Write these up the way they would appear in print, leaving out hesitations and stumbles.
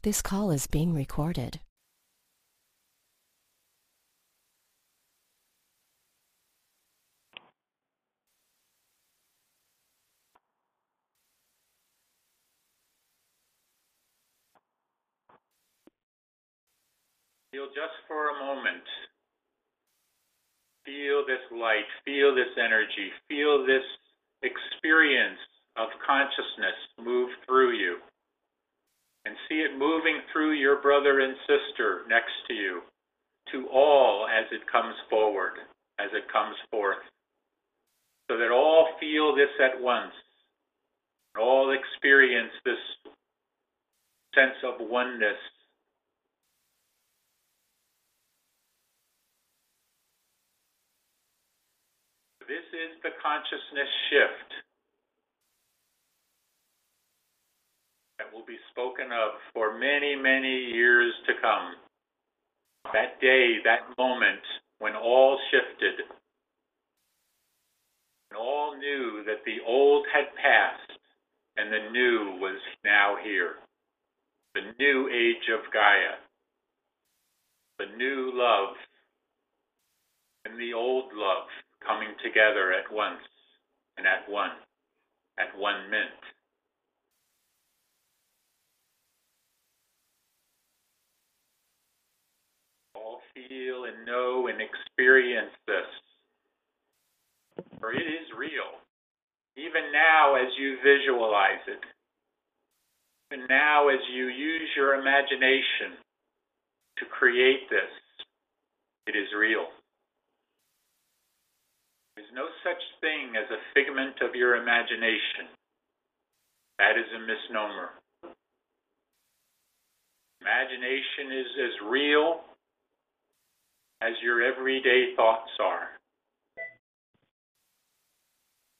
This call is being recorded. Feel just for a moment. Feel this light, feel this energy, feel this experience of consciousness move through you. And see it moving through your brother and sister next to you, to all as it comes forward, as it comes forth. So that all feel this at once, all experience this sense of oneness. This is the consciousness shift that will be spoken of for many, many years to come. That day, that moment when all shifted, when all knew that the old had passed and the new was now here. The new age of Gaia, the new love and the old love coming together at once and at one mint. All feel and know and experience this, for it is real. Even now as you visualize it, even now as you use your imagination to create this, it is real. There's no such thing as a figment of your imagination. That is a misnomer. Imagination is as real as your everyday thoughts are.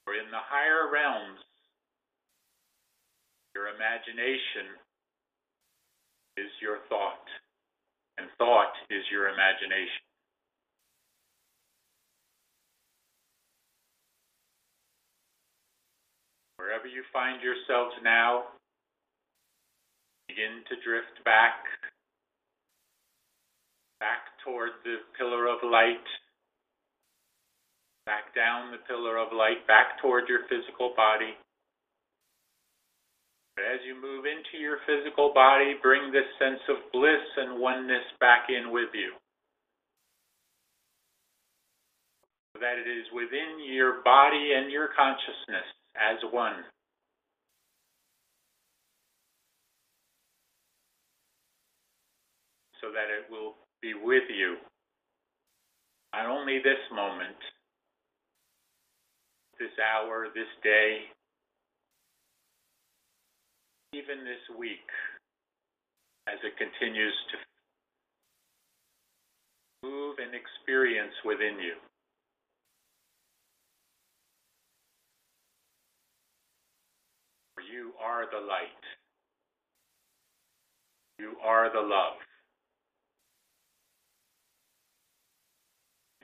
For in the higher realms, your imagination is your thought, and thought is your imagination. Wherever you find yourselves now, begin to drift back toward the pillar of light, back down the pillar of light, back toward your physical body. But as you move into your physical body, bring this sense of bliss and oneness back in with you, so that it is within your body and your consciousness as one. So that it will be with you, not only this moment, this hour, this day, even this week, as it continues to move and experience within you. For you are the light. You are the love.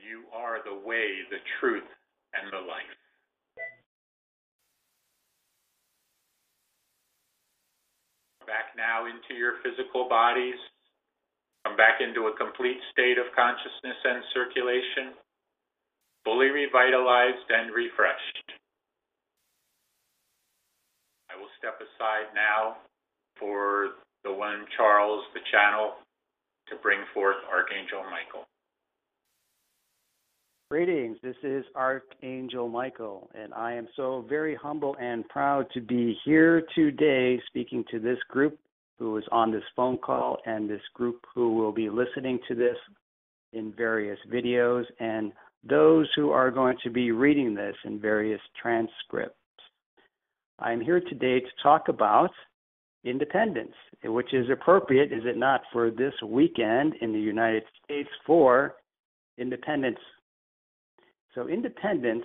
You are the way, the truth, and the life. Back now into your physical bodies. Come back into a complete state of consciousness and circulation, fully revitalized and refreshed. I will step aside now for the one Charles, the channel, to bring forth Archangel Michael. Greetings, this is Archangel Michael, and I am so very humble and proud to be here today speaking to this group who is on this phone call and this group who will be listening to this in various videos and those who are going to be reading this in various transcripts. I'm here today to talk about independence, which is appropriate, is it not, for this weekend in the United States for Independence. So independence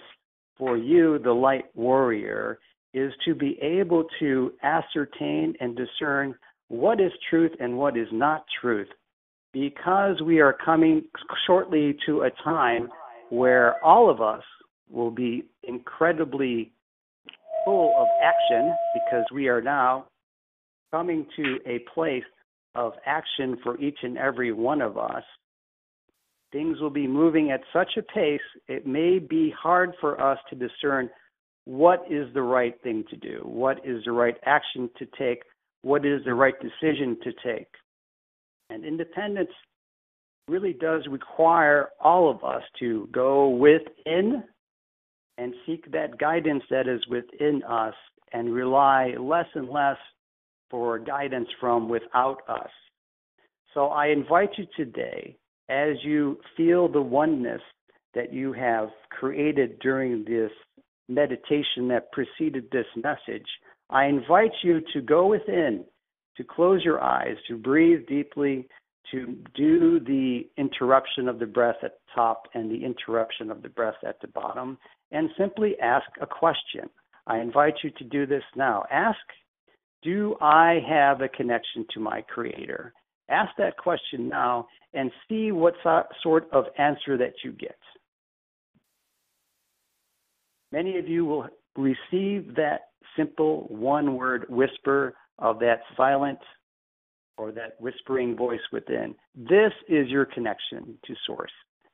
for you, the light warrior, is to be able to ascertain and discern what is truth and what is not truth, because we are coming shortly to a time where all of us will be incredibly full of action, because we are now coming to a place of action for each and every one of us, things will be moving at such a pace, it may be hard for us to discern what is the right thing to do, what is the right action to take, what is the right decision to take. And independence really does require all of us to go within and seek that guidance that is within us and rely less and less for guidance from without us. So I invite you today, as you feel the oneness that you have created during this meditation that preceded this message, I invite you to go within, to close your eyes, to breathe deeply, to do the interruption of the breath at the top and the interruption of the breath at the bottom, and simply ask a question. I invite you to do this now. Ask, do I have a connection to my Creator? Ask that question now and see what sort of answer that you get. Many of you will receive that simple one-word whisper of that silent or that whispering voice within. This is your connection to Source.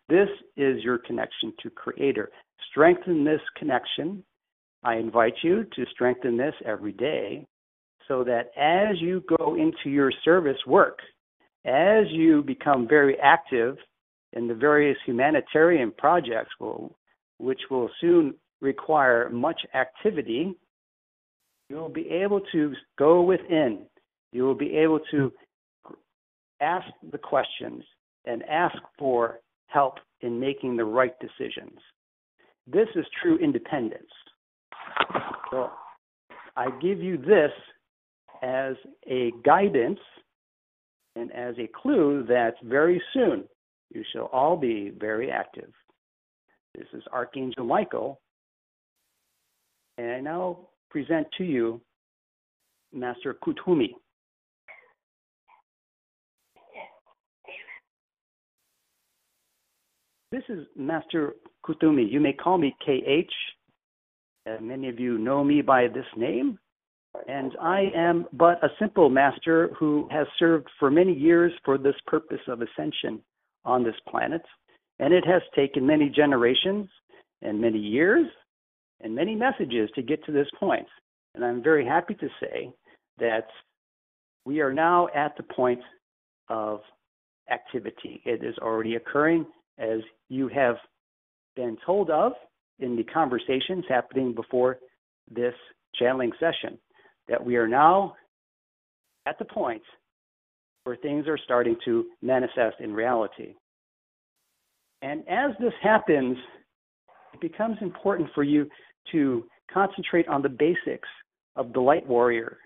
This is your connection to Creator. Strengthen this connection. I invite you to strengthen this every day so that as you go into your service work, as you become very active in the various humanitarian projects which will soon require much activity, you will be able to go within. You will be able to ask the questions and ask for help in making the right decisions. This is true independence. So I give you this as a guidance and as a clue that very soon you shall all be very active. This is Archangel Michael, and I now present to you Master Kakudmi. This is Master Kakudmi. You may call me KH. Many of you know me by this name. And I am but a simple master who has served for many years for this purpose of ascension on this planet. And it has taken many generations and many years and many messages to get to this point. And I'm very happy to say that we are now at the point of activity. It is already occurring, as you have been told of in the conversations happening before this channeling session, that we are now at the point where things are starting to manifest in reality. And as this happens, it becomes important for you to concentrate on the basics of the light warrior.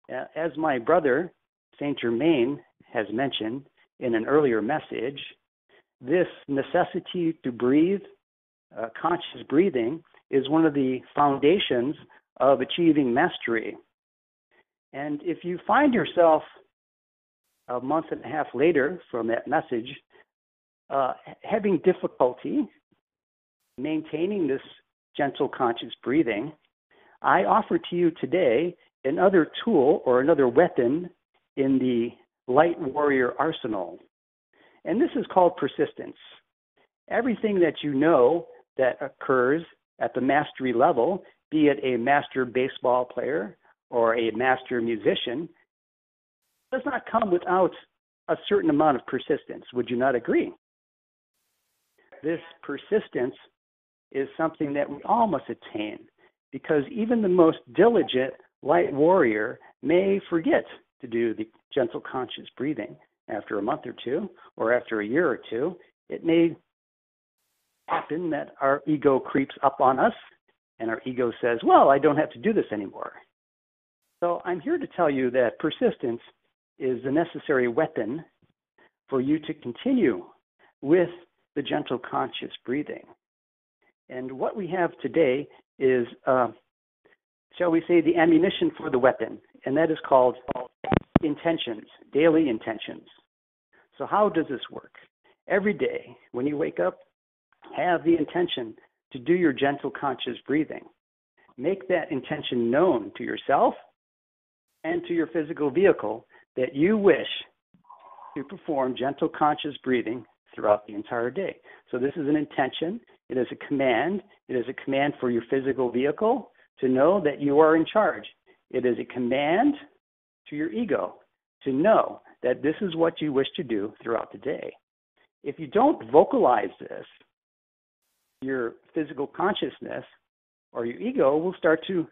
As my brother, Saint Germain, has mentioned in an earlier message, this necessity to breathe, conscious breathing, is one of the foundations of achieving mastery. And if you find yourself a month and a half later from that message having difficulty maintaining this gentle conscious breathing, I offer to you today another tool or another weapon in the light warrior arsenal. And this is called persistence. Everything that you know that occurs at the mastery level, be it a master baseball player or a master musician, does not come without a certain amount of persistence. Would you not agree? This persistence is something that we all must attain, because even the most diligent light warrior may forget to do the gentle conscious breathing after a month or two, or after a year or two. It may happen that our ego creeps up on us, and our ego says, well, I don't have to do this anymore. So I'm here to tell you that persistence is the necessary weapon for you to continue with the gentle conscious breathing. And what we have today is, shall we say, the ammunition for the weapon, and that is called intentions, daily intentions. So how does this work? Every day when you wake up, have the intention to do your gentle conscious breathing. Make that intention known to yourself and to your physical vehicle that you wish to perform gentle conscious breathing throughout the entire day. So this is an intention. It is a command. It is a command for your physical vehicle to know that you are in charge. It is a command to your ego to know that this is what you wish to do throughout the day. If you don't vocalize this, your physical consciousness or your ego will start to,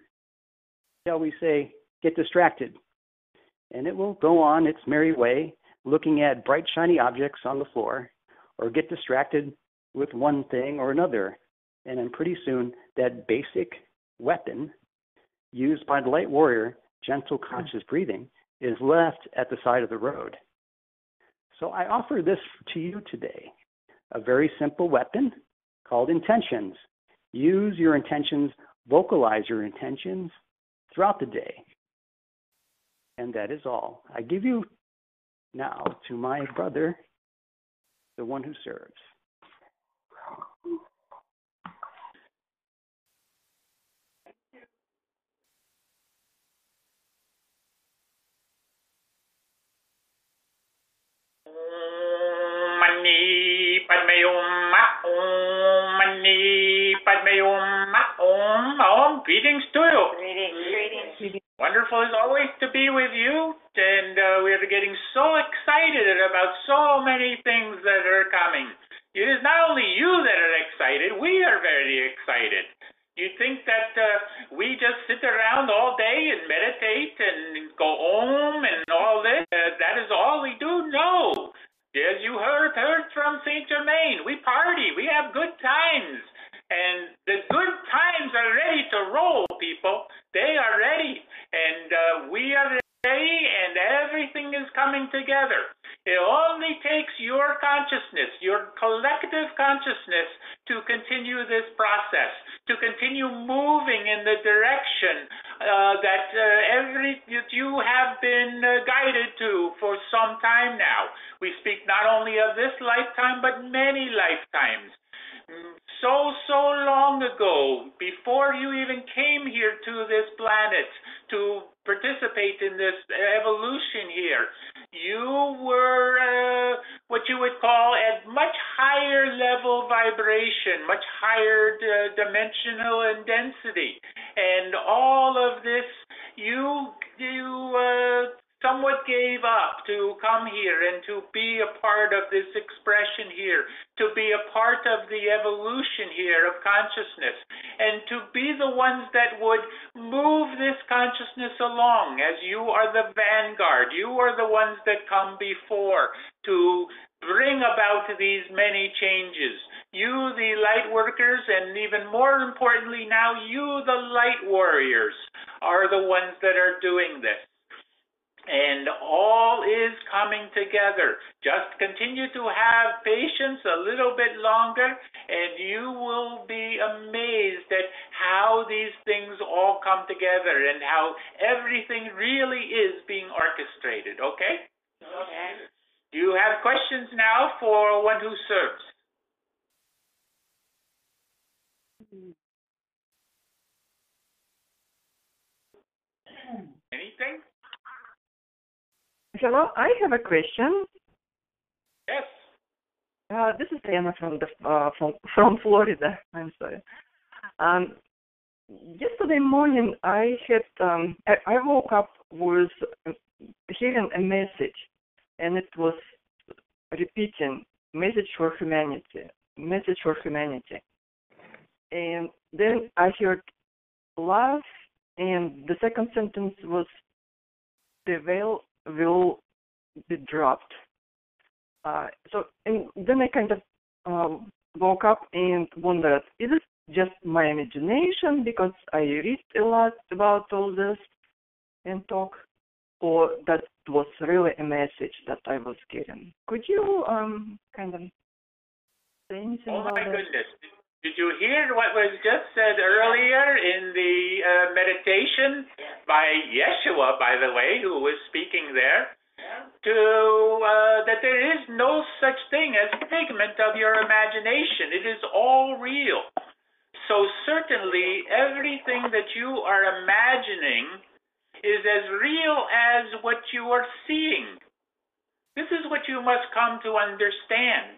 shall we say, get distracted. And it will go on its merry way, looking at bright, shiny objects on the floor, or get distracted with one thing or another. And then pretty soon, that basic weapon used by the light warrior, gentle conscious breathing, is left at the side of the road. So I offer this to you today, a very simple weapon called intentions. Use your intentions, vocalize your intentions throughout the day. And that is all. I give you now to my brother, the one who serves. Mani Padme Om Mani Padme Om. Greetings to you. Greetings. Wonderful as always to be with you, and we're getting so excited about so many things that are coming. It is not only you that are excited, we are very excited. You think that we just sit around all day and meditate and go home and all this? That is all we do? No. As you heard from Saint Germain, we party, we have good times. And the good times are ready to roll, people. They are ready. And we are ready, and everything is coming together. It only takes your consciousness, your collective consciousness, to continue this process, to continue moving in the direction that you have been guided to for some time now. We speak not only of this lifetime, but many lifetimes. So long ago, before you even came here to this planet to participate in this evolution here, you were what you would call at much higher level vibration, much higher dimensional and density. And all of this, you somewhat gave up to come here and to be a part of this expression here, to be a part of the evolution here of consciousness, and to be the ones that would move this consciousness along, as you are the vanguard. You are the ones that come before to bring about these many changes. You, the light workers, and even more importantly now, you, the light warriors, are the ones that are doing this. And all is coming together. Just continue to have patience a little bit longer, and you will be amazed at how these things all come together and how everything really is being orchestrated, okay? Okay. Do you have questions now for one who serves? Anything? Hello, I have a question. Yes. This is Diana from Florida. I'm sorry. Yesterday morning, I woke up with hearing a message, and it was repeating "message for humanity, message for humanity." And then I heard love, and the second sentence was "the veil will be dropped." And then I kind of woke up and wondered, is it just my imagination because I read a lot about all this and talk, or that was really a message that I was getting? Could you kind of say anything about that? Oh my goodness. Did you hear what was just said earlier in the meditation by Yeshua, by the way, who was speaking there, that there is no such thing as figment of your imagination. It is all real. So certainly everything that you are imagining is as real as what you are seeing. This is what you must come to understand.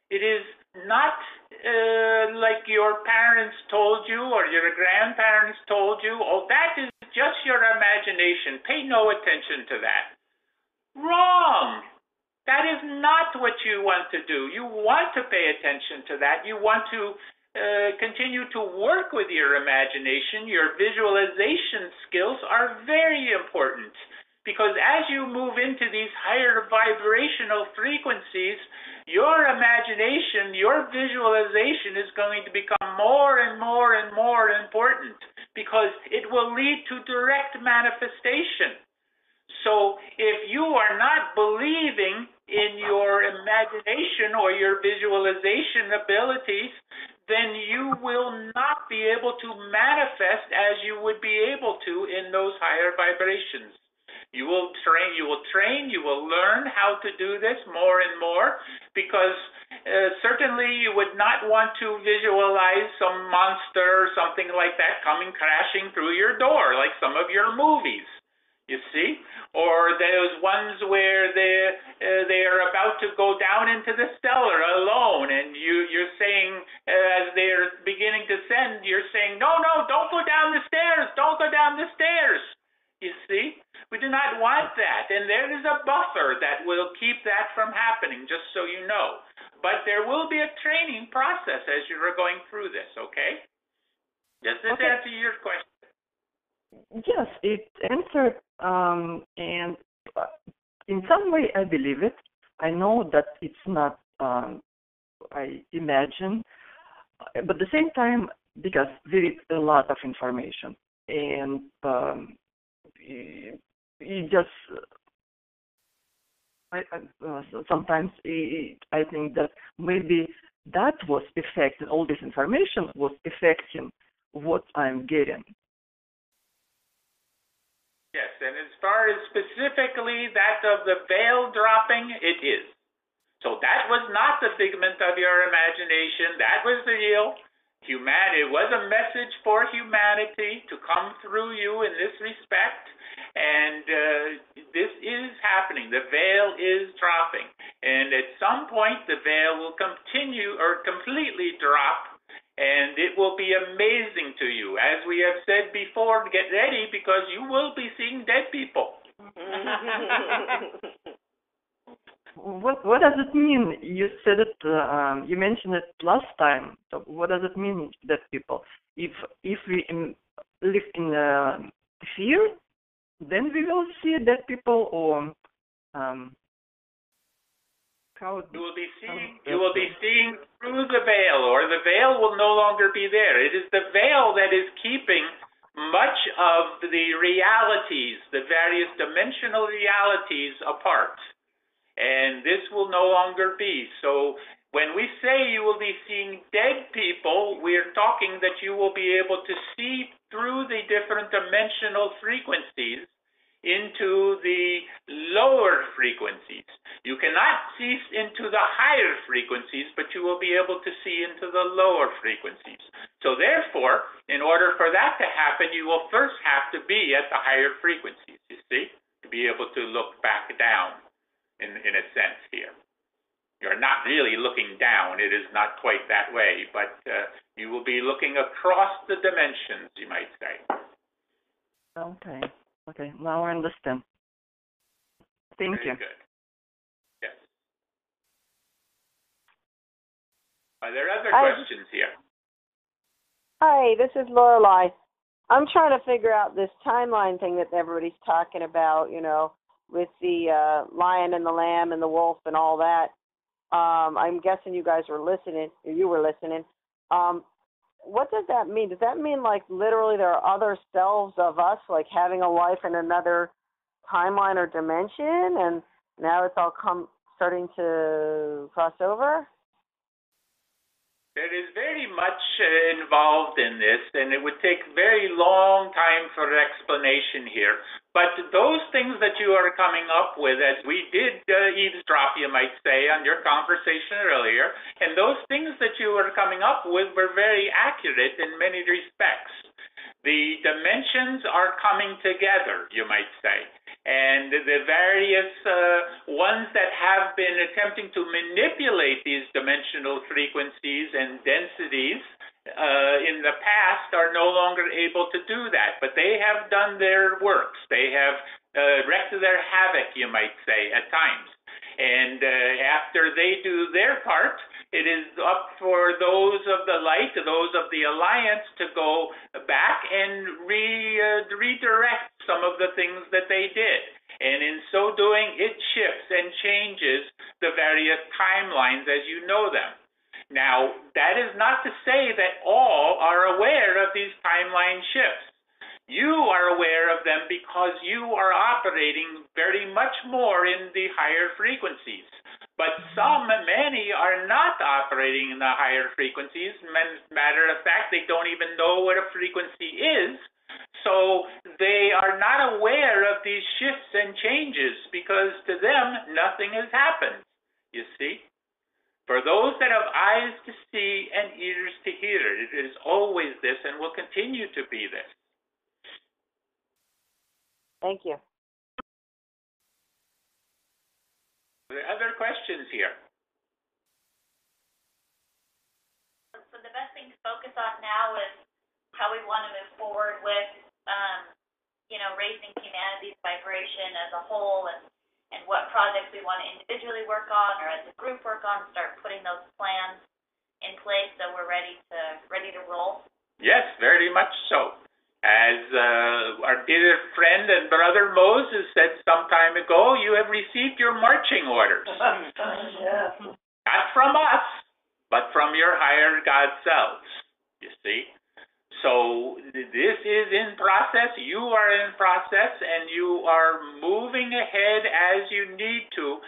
It is not like your parents told you or your grandparents told you, oh, that is just your imagination. Pay no attention to that. Wrong. That is not what you want to do. You want to pay attention to that. You want to continue to work with your imagination. Your visualization skills are very important. Because as you move into these higher vibrational frequencies, your imagination, your visualization is going to become more and more and more important because it will lead to direct manifestation. So if you are not believing in your imagination or your visualization abilities, then you will not be able to manifest as you would be able to in those higher vibrations. You will train, you will learn how to do this more and more, because certainly you would not want to visualize some monster or something like that coming crashing through your door, like some of your movies, you see? Or those ones where they are about to go down into the cellar alone, and you're saying, as they're beginning to descend, you're saying, no, don't go down the stairs, don't go down the stairs. You see? We do not want that. And there is a buffer that will keep that from happening, just so you know. But there will be a training process as you are going through this, okay? Does this answer your question? Yes, it answered, and in some way I believe it. I know that it's not, I imagine, but at the same time, because there is a lot of information, and you just sometimes I think that maybe that was affecting, all this information was affecting what I'm getting. Yes, and as far as specifically that of the veil dropping, it is. So that was not the figment of your imagination. That was real. It was a message for humanity to come through you in this respect. And this is happening. The veil is dropping. And at some point, the veil will continue or completely drop, and it will be amazing to you. As we have said before, get ready, because you will be seeing dead people. What does it mean? You said it. You mentioned it last time. So what does it mean, dead people? If we live in fear, then we will see dead people, or how you will be seeing through the veil, or the veil will no longer be there. It is the veil that is keeping much of the realities, the various dimensional realities, apart. And this will no longer be. So when we say you will be seeing dead people, we're talking that you will be able to see through the different dimensional frequencies into the lower frequencies. You cannot see into the higher frequencies, but you will be able to see into the lower frequencies. So therefore, in order for that to happen, you will first have to be at the higher frequencies, you see, to be able to look back down in a sense here. You're not really looking down. It is not quite that way, but you will be looking across the dimensions, you might say. Okay, now I understand. Thank you. Very good. Yes. Are there other questions here? Hi, this is Lorelei. I'm trying to figure out this timeline thing that everybody's talking about, with the lion and the lamb and the wolf and all that. I'm guessing you guys were listening, or you were listening. What does that mean? Does that mean, like, literally there are other selves of us, like having a life in another timeline or dimension, and now it's all starting to cross over? There is very much involved in this, and it would take very long time for explanation here. But those things that you are coming up with, as we did eavesdrop, you might say, on your conversation earlier, and those things that you are coming up with were very accurate in many respects. The dimensions are coming together, you might say. And the various ones that have been attempting to manipulate these dimensional frequencies and densities in the past are no longer able to do that. But they have done their works. They have wreaked their havoc, you might say, at times. And after they do their part, it is up for those of the light, those of the alliance, to go back and redirect some of the things that they did. And in so doing, it shifts and changes the various timelines as you know them. Now, that is not to say that all are aware of these timeline shifts. You are aware of them because you are operating very much more in the higher frequencies. But many are not operating in the higher frequencies. Matter of fact, they don't even know what a frequency is. So they are not aware of these shifts and changes because to them, nothing has happened, you see. For those that have eyes to see and ears to hear, it is always this and will continue to be this. Thank you. Are there other questions here? So the best thing to focus on now is how we want to move forward with, raising humanity's vibration as a whole, and what projects we want to individually work on or as a group work on. Start putting those plans in place so we're ready to roll. Yes, very much so. As our dear friend and brother Moses said some time ago, you have received your marching orders. Yeah. Not from us, but from your higher God selves, you see. So this is in process, you are in process, and you are moving ahead as you need to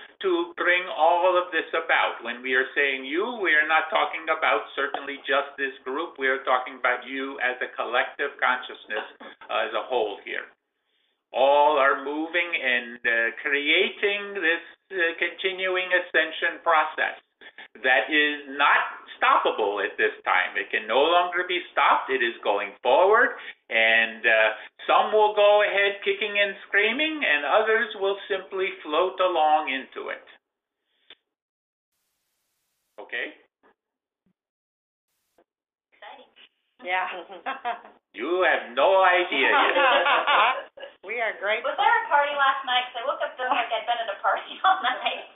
bring all of this about. When we are saying you, we are not talking about certainly just this group, we are talking about you as a collective consciousness as a whole here. All are moving and creating this continuing ascension process that is not stoppable at this time. It can no longer be stopped. It is going forward, and some will go ahead kicking and screaming, and others will simply float along into it. Okay? Exciting. Yeah. You have no idea yet. We are great. Was there a party last night? Because I woke up feeling like I'd been at a party all night.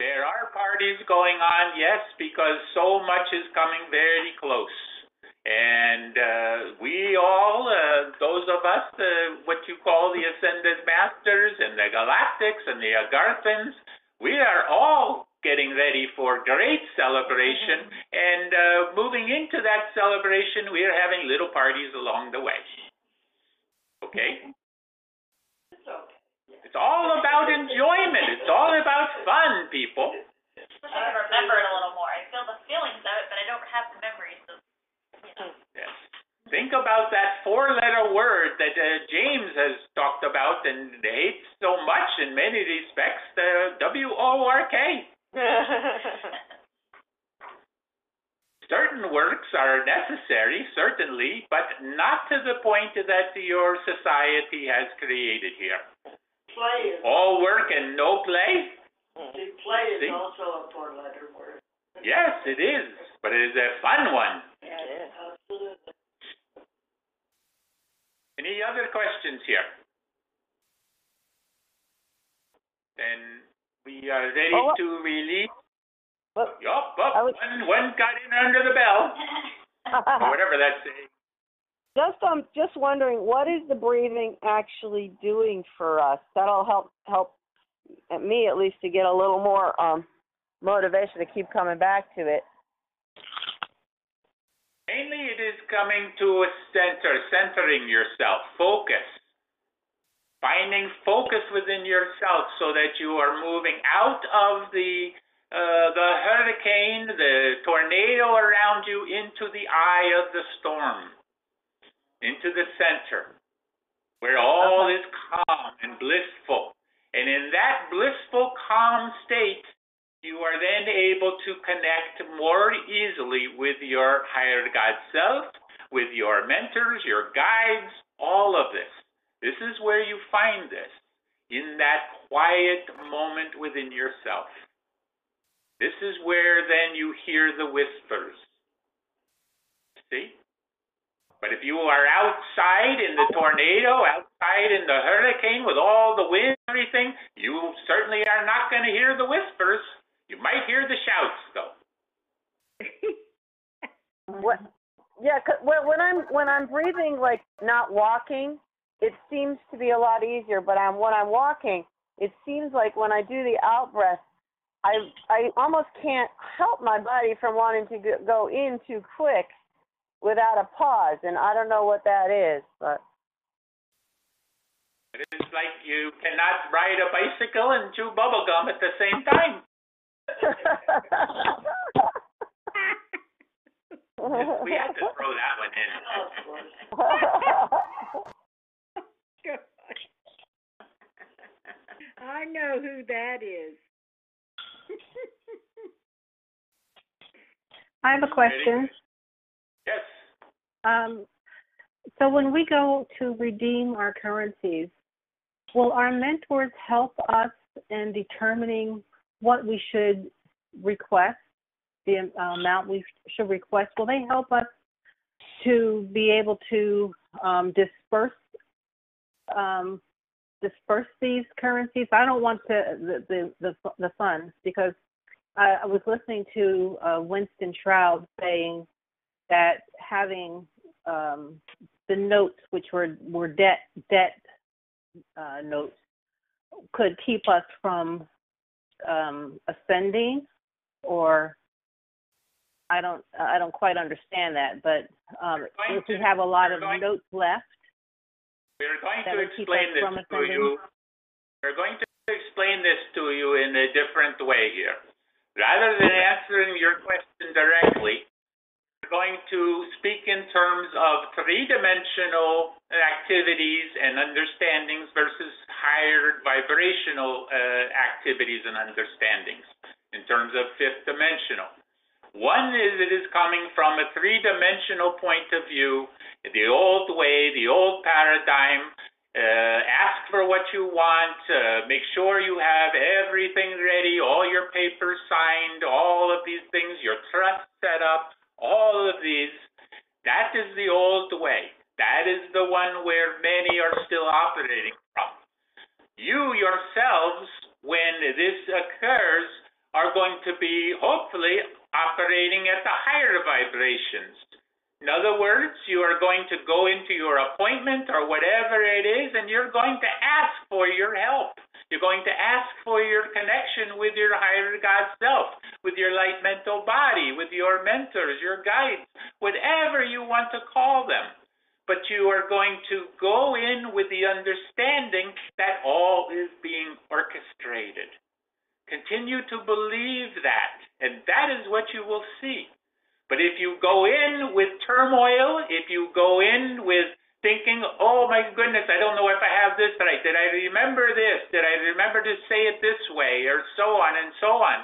There are parties going on, yes, because so much is coming very close. And we all, those of us, what you call the Ascended Masters and the Galactics and the Agarthans, we are all getting ready for great celebration. And moving into that celebration, we are having little parties along the way. Okay? It's all about enjoyment. It's all about fun, people. I wish I could remember it a little more. I feel the feelings of it, but I don't have the memories of, Yes. Think about that four-letter word that James has talked about and hates so much in many respects, the W-O-R-K. Certain works are necessary, certainly, but not to the point that your society has created here. Play is, All work and no play? play is also a four-letter word. Yes, it is, but it is a fun one. Yeah, it is. Absolutely. Any other questions here? Then we are ready to release. One got in under the bell, or whatever that's saying. Just wondering, what is the breathing actually doing for us? That'll help me at least to get a little more motivation to keep coming back to it. Mainly it is coming to a centering yourself, focus. Finding focus within yourself so that you are moving out of the hurricane, the tornado around you, into the eye of the storm. Into the center, where all is calm and blissful. And in that blissful, calm state, you are then able to connect more easily with your higher God self, with your mentors, your guides, all of this. This is where you find this, in that quiet moment within yourself. This is where then you hear the whispers. See? But if you are outside in the tornado, outside in the hurricane with all the wind and everything, you certainly are not going to hear the whispers. You might hear the shouts, though. What? Yeah, 'cause when I'm breathing, like not walking, it seems to be a lot easier. But when I'm walking, it seems like when I do the out breath, I almost can't help my body from wanting to go in too quick without a pause, and I don't know what that is, but it's like you cannot ride a bicycle and chew bubble gum at the same time. We had to throw that one in. I know who that is. I have a question. Yes. So when we go to redeem our currencies, will our mentors help us in determining what we should request, the amount we should request? Will they help us to be able to disperse these currencies? I don't want the funds, because I was listening to Winston Shroud saying that having the notes, which were debt notes, could keep us from ascending, or I don't quite understand that, but if we have a lot of notes left, we're going to explain this to you. We're going to explain this to you in a different way here. Rather than answering your question directly, we're going to speak in terms of three-dimensional activities and understandings versus higher vibrational activities and understandings in terms of fifth dimensional. One is it is coming from a three-dimensional point of view, the old way, the old paradigm. Ask for what you want, make sure you have everything ready, all your papers signed, all of these things, your trust set up, all of these. That is the old way. That is the one where many are still operating from. You yourselves, when this occurs, are going to be hopefully operating at the higher vibrations. In other words, you are going to go into your appointment or whatever it is, and you're going to ask for your help. You're going to ask for your connection with your higher God self, with your light mental body, with your mentors, your guides, whatever you want to call them. But you are going to go in with the understanding that all is being orchestrated. Continue to believe that, and that is what you will see. But if you go in with turmoil, if you go in with thinking, oh my goodness, I don't know if I have this right, did I remember this, did I remember to say it this way, or so on and so on.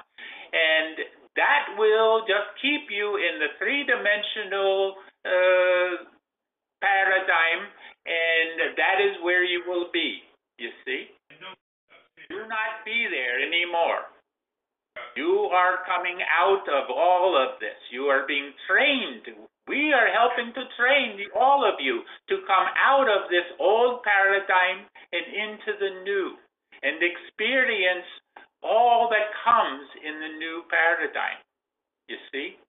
And that will just keep you in the three-dimensional paradigm, and that is where you will be, you see. Do not be there anymore. You are coming out of all of this. You are being trained. We are helping to train all of you to come out of this old paradigm and into the new and experience all that comes in the new paradigm. You see?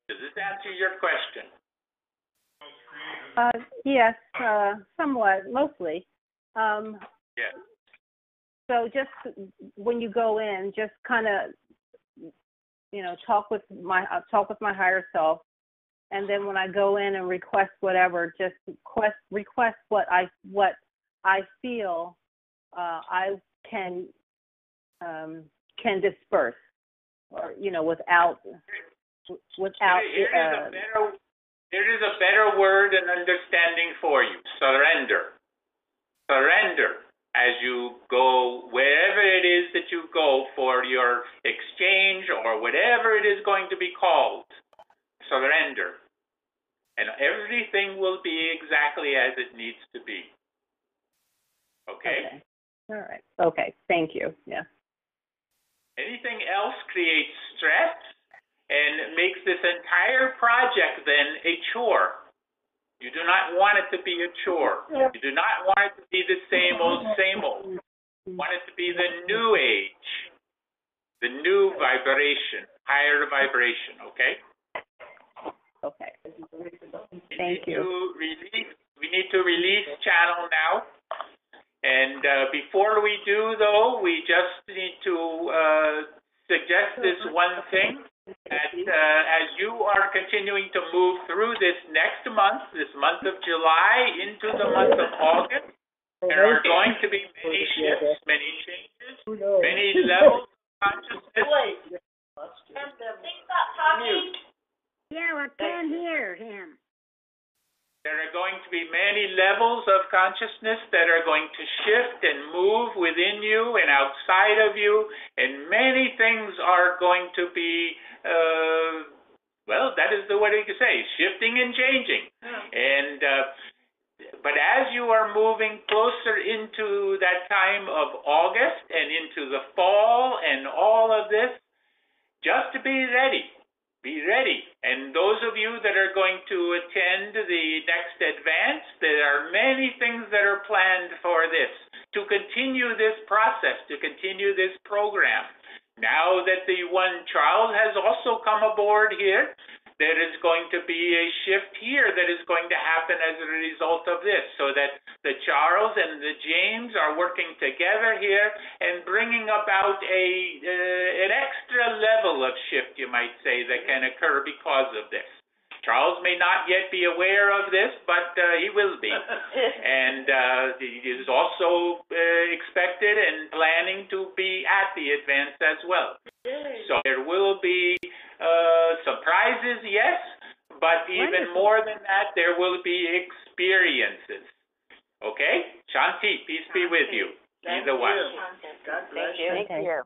Does this answer your question? Yes, somewhat, mostly. Yes. So just when you go in, just kind of, talk with my higher self, and then when I go in and request whatever, just request what I feel I can disperse, or without. There is a better word and understanding for you. Surrender. Surrender. As you go, wherever it is that you go for your exchange or whatever it is going to be called, surrender. and everything will be exactly as it needs to be. Okay? All right. Okay. Thank you. Yeah. Anything else creates stress and makes this entire project then a chore. You do not want it to be a chore. You do not want it to be the same old, same old. You want it to be the new age, the new vibration, higher vibration, okay? Okay. Thank you. We need to release channel now. And before we do, though, we just need to suggest this one thing, that as you are continuing to move through this next month, this month of July into the month of August, there are going to be many shifts, many changes, many levels of consciousness. Stop talking. Yeah, I can't hear him. There are going to be many levels of consciousness that are going to shift and move within you and outside of you, and many things are going to be, well, that is the way you can say, shifting and changing. And but as you are moving closer into that time of August and into the fall and all of this, just to be ready. Be ready. And those of you that are going to attend the next advance, there are many things that are planned for this, to continue this process, to continue this program. Now that the one Charles has also come aboard here, there is going to be a shift here that is going to happen as a result of this, so that the Charles and the James are working together here and bringing about an extra level of shift, you might say, that can occur because of this. Charles may not yet be aware of this, but he will be. And he is also expected and planning to be at the advance as well. So there will be surprises, yes, but even more than that, there will be experiences. Okay? Shanti, peace be with you. Either one. Thank you.